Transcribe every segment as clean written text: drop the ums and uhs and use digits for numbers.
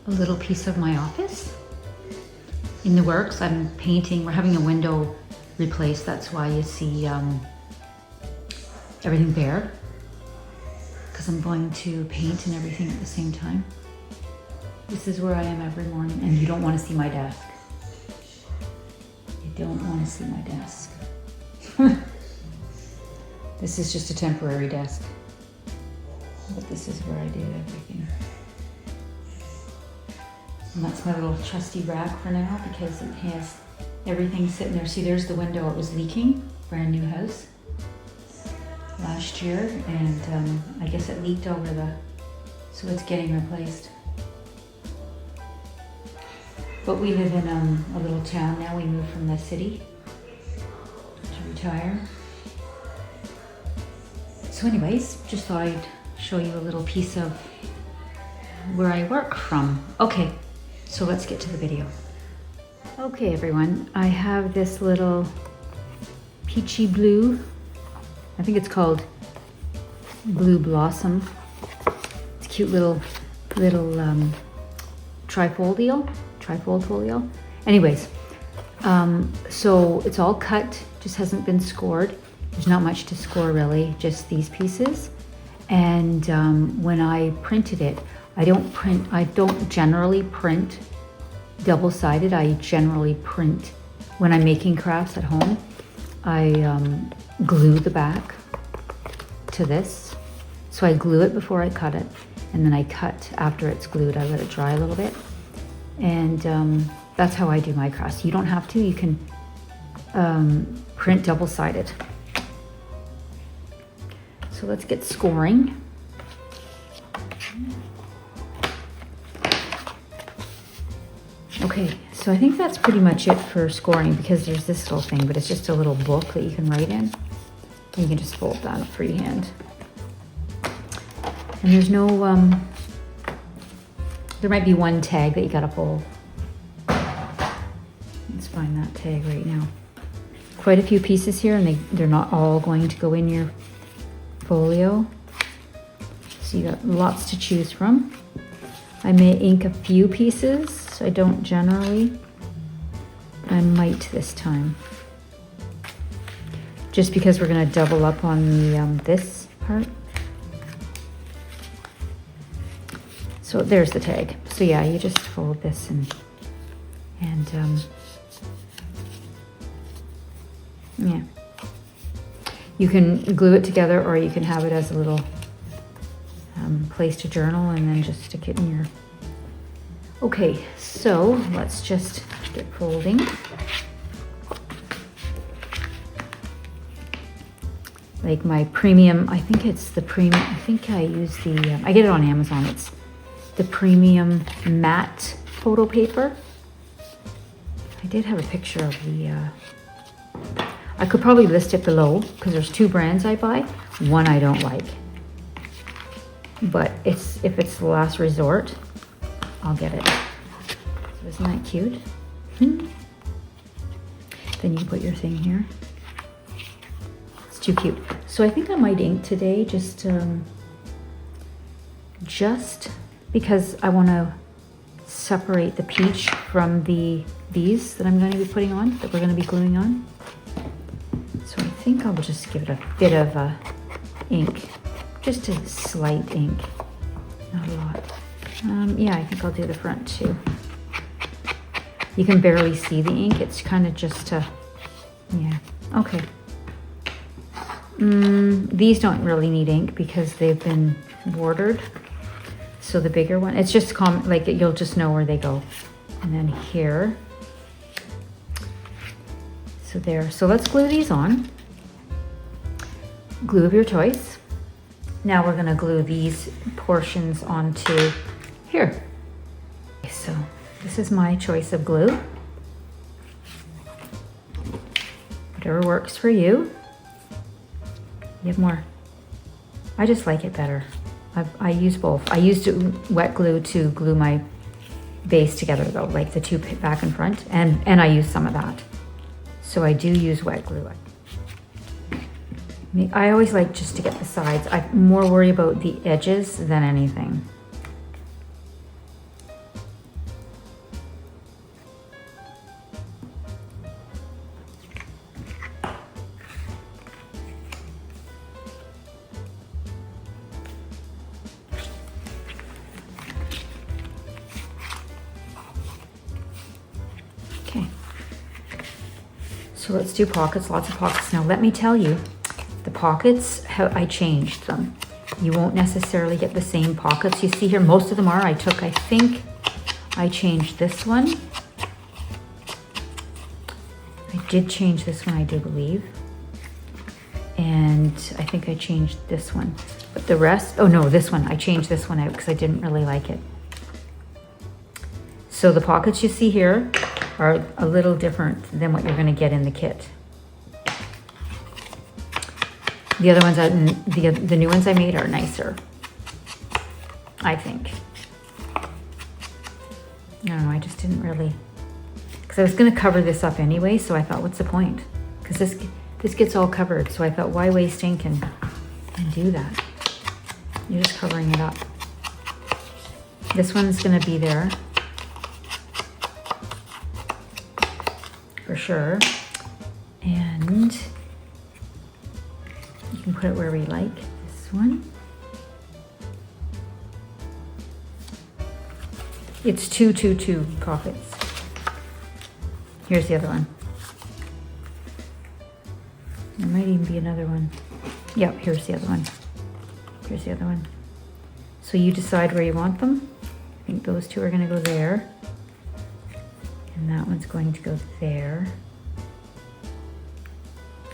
a little piece of my office. In the works, I'm painting, we're having a window replaced, that's why you see everything bare. Because I'm going to paint and everything at the same time. This is where I am every morning, and you don't want to see my desk. You don't want to see my desk. This is just a temporary desk. But this is where I do everything. And that's my little trusty rack for now because it has everything sitting there. See, there's the window. It was leaking, brand new house last year, and I guess it leaked over so it's getting replaced. But we live in a little town now. We moved from the city to retire. So anyways, just thought I'd show you a little piece of where I work from. Okay, so let's get to the video. Okay everyone, I have this little peachy blue, I think it's called Blue Blossom. It's a cute little trifold folio. Anyways, so it's all cut, just hasn't been scored. There's not much to score really, just these pieces. And when I printed it, I don't generally print double-sided. I generally print, when I'm making crafts at home, I glue the back to this. So I glue it before I cut it, and then I cut after it's glued. I let it dry a little bit. And that's how I do my crafts. You don't have to, you can print double-sided. So let's get scoring. Okay, so I think that's pretty much it for scoring because there's this little thing, but it's just a little book that you can write in. And you can just fold that freehand. And there's no, there might be one tag that you gotta pull. Let's find that tag right now. Quite a few pieces here, and they're not all going to go in your folio. So you got lots to choose from. I may ink a few pieces. I don't generally. I might this time. Just because we're gonna double up on the this part. So there's the tag. So yeah, you just fold this and yeah. You can glue it together, or you can have it as a little place to journal and then just stick it in your... Okay, so let's just get folding. Like my premium, I think it's the premium, I think I use the, I get it on Amazon. It's the premium matte photo paper. I did have a picture of the, I could probably list it below because there's two brands I buy. One I don't like, but if it's the last resort, I'll get it. So isn't that cute? Then you put your thing here. It's too cute. So I think I might ink today, just because I want to separate the peach from these that I'm going to be putting on, that we're going to be gluing on. So I think I'll just give it a bit of ink, just a slight ink, not a lot. Yeah, I think I'll do the front too. You can barely see the ink. It's kind of just yeah, okay. These don't really need ink because they've been bordered. So the bigger one, it's just like you'll just know where they go. And then here. So there, so let's glue these on. Glue of your choice. Now we're gonna glue these portions onto here. Okay, so this is my choice of glue. Whatever works for you. You have more. I just like it better. I use both. I used wet glue to glue my base together though, like the two back and front, and I use some of that. So I do use wet glue. I always like just to get the sides. I'm more worried about the edges than anything. So let's do pockets, lots of pockets. Now let me tell you, the pockets, how I changed them. You won't necessarily get the same pockets you see here. Most of them are. I think I changed this one. I did change this one, I do believe. And I think I changed this one. But the rest, oh no, this one. I changed this one out because I didn't really like it. So the pockets you see here are a little different than what you're going to get in the kit. The other ones, the new ones I made are nicer, I think. I don't know, I just didn't really, because I was going to cover this up anyway, so I thought, what's the point? Because this gets all covered, so I thought, why waste ink and do that? You're just covering it up. This one's going to be there for sure, and you can put it wherever you like. This one, it's 2 pockets. Here's the other one. There might even be another one. Yep, here's the other one. Here's the other one. So you decide where you want them. I think those two are going to go there. And that one's going to go there.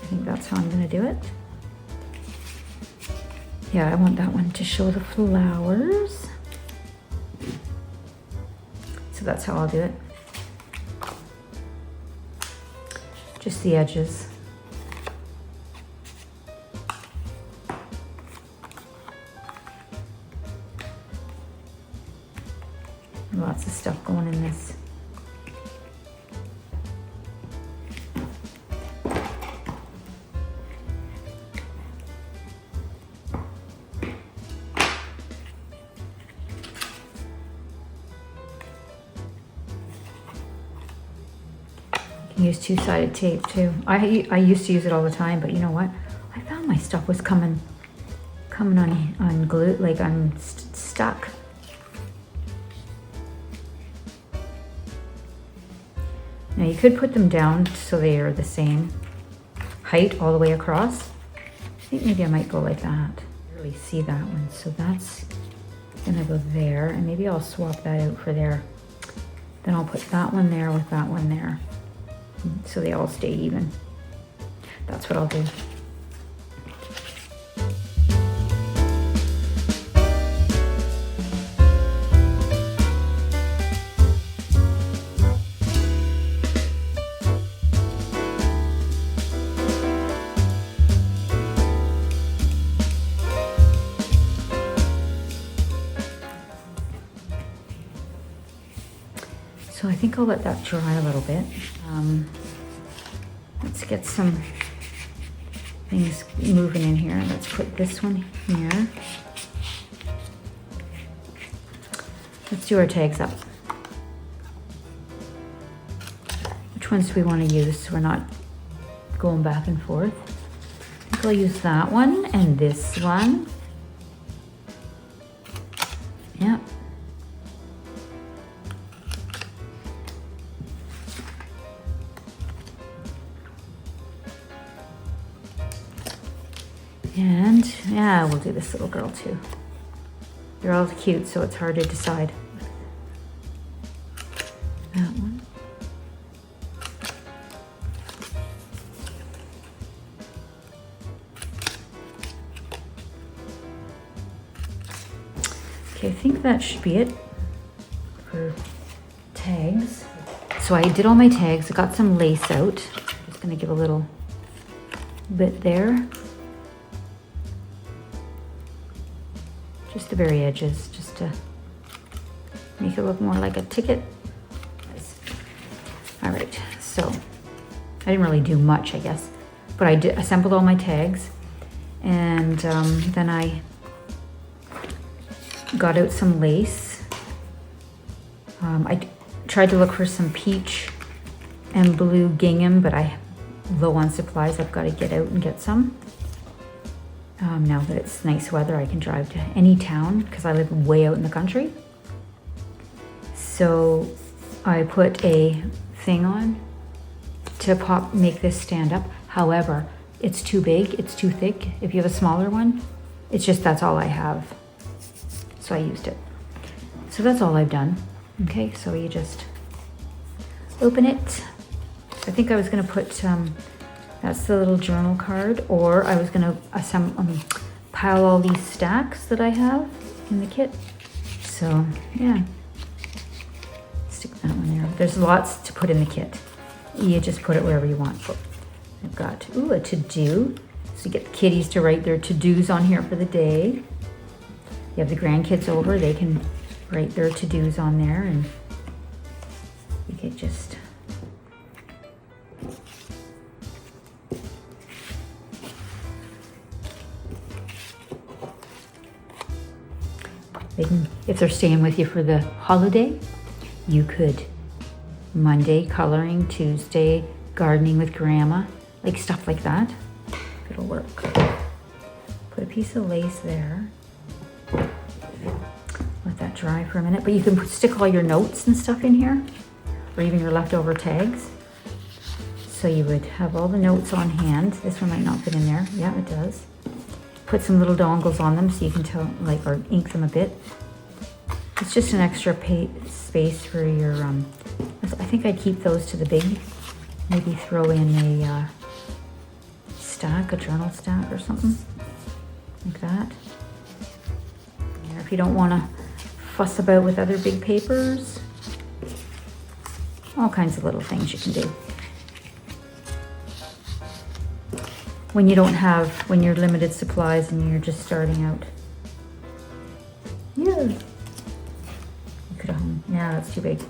I think that's how I'm going to do it. Yeah, I want that one to show the flowers. So that's how I'll do it. Just the edges. Lots of stuff going in this. You can use two-sided tape too. I used to use it all the time, but you know what? I found my stuff was coming on glue, like stuck. Now you could put them down so they are the same height all the way across. I think maybe I might go like that. I really see that one. So that's gonna go there, and maybe I'll swap that out for there. Then I'll put that one there with that one there, so they all stay even. That's what I'll do. So I think I'll let that dry a little bit. Let's get some things moving in here. Let's put this one here. Let's do our tags up. Which ones do we want to use so we're not going back and forth? I think I'll use that one and this one. Yep. And yeah, we'll do this little girl too. They're all cute, so it's hard to decide. That one. Okay, I think that should be it for tags. So I did all my tags. I got some lace out. Just gonna give a little bit there. Just the very edges, just to make it look more like a ticket. All right, so I didn't really do much, I guess, but I assembled all my tags, and then I got out some lace. I tried to look for some peach and blue gingham, but I'm low on supplies. I've got to get out and get some. Now that it's nice weather, I can drive to any town because I live way out in the country. So I put a thing on to make this stand up. However, it's too big, it's too thick. If you have a smaller one, it's just, that's all I have. So I used it. So that's all I've done. Okay, so you just open it. I think I was gonna put, that's the little journal card, or I was gonna pile all these stacks that I have in the kit. So yeah, stick that one there. There's lots to put in the kit. You just put it wherever you want. I've got, ooh, a to-do. So you get the kiddies to write their to-dos on here for the day. You have the grandkids over, they can write their to-dos on there, and you could just if they're staying with you for the holiday, you could Monday coloring, Tuesday gardening with grandma, like stuff like that. It'll work. Put a piece of lace there. Let that dry for a minute, but you can stick all your notes and stuff in here, or even your leftover tags. So you would have all the notes on hand. This one might not fit in there. Yeah, it does. Put some little dongles on them so you can tell, like, or ink them a bit. It's just an extra space for your, I think I'd keep those to the big. Maybe throw in a stack, a journal stack or something like that. Or if you don't want to fuss about with other big papers, all kinds of little things you can do. When you don't have, when you're limited supplies and you're just starting out. Yeah. You could have, yeah, that's too big.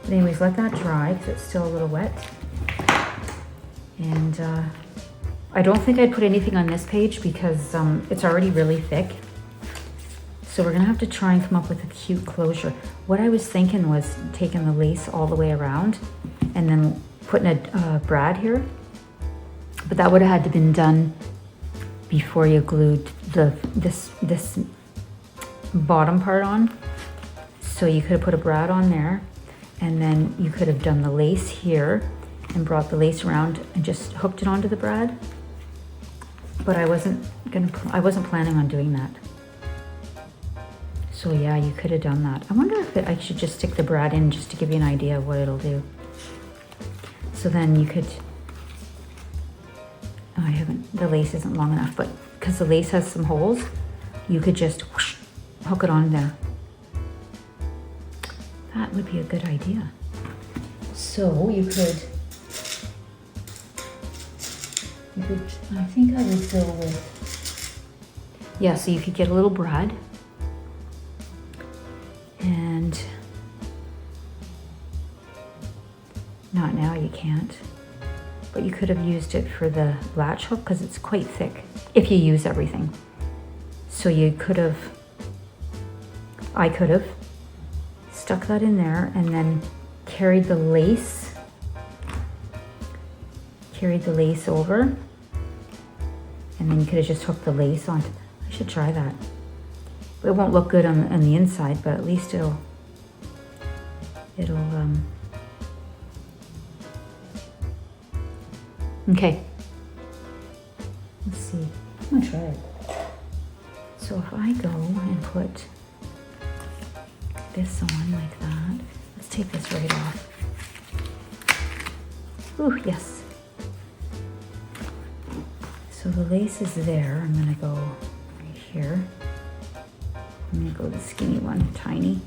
But anyways, let that dry because it's still a little wet. And I don't think I'd put anything on this page because it's already really thick. So we're gonna have to try and come up with a cute closure. What I was thinking was taking the lace all the way around and then putting a brad here. But that would have had to been done before you glued this bottom part on. So you could have put a brad on there, and then you could have done the lace here and brought the lace around and just hooked it onto the brad. But I wasn't planning on doing that. So yeah, you could have done that. I wonder if I should just stick the brad in just to give you an idea of what it'll do. So then you could, the lace isn't long enough, but because the lace has some holes, you could just whoosh, hook it on there. That would be a good idea. So you could, I think I would go with, yeah, so you could get a little brad and not now, you can't. But you could have used it for the latch hook because it's quite thick if you use everything. So you could have, I could have stuck that in there and then carried the lace over, and then you could have just hooked the lace onto. I should try that. It won't look good on the inside, but at least it'll okay. Let's see. I'm gonna try it. So if I go and put this on like that, let's take this right off. Ooh, yes. So the lace is there. I'm gonna go right here. I'm gonna go the skinny one, tiny.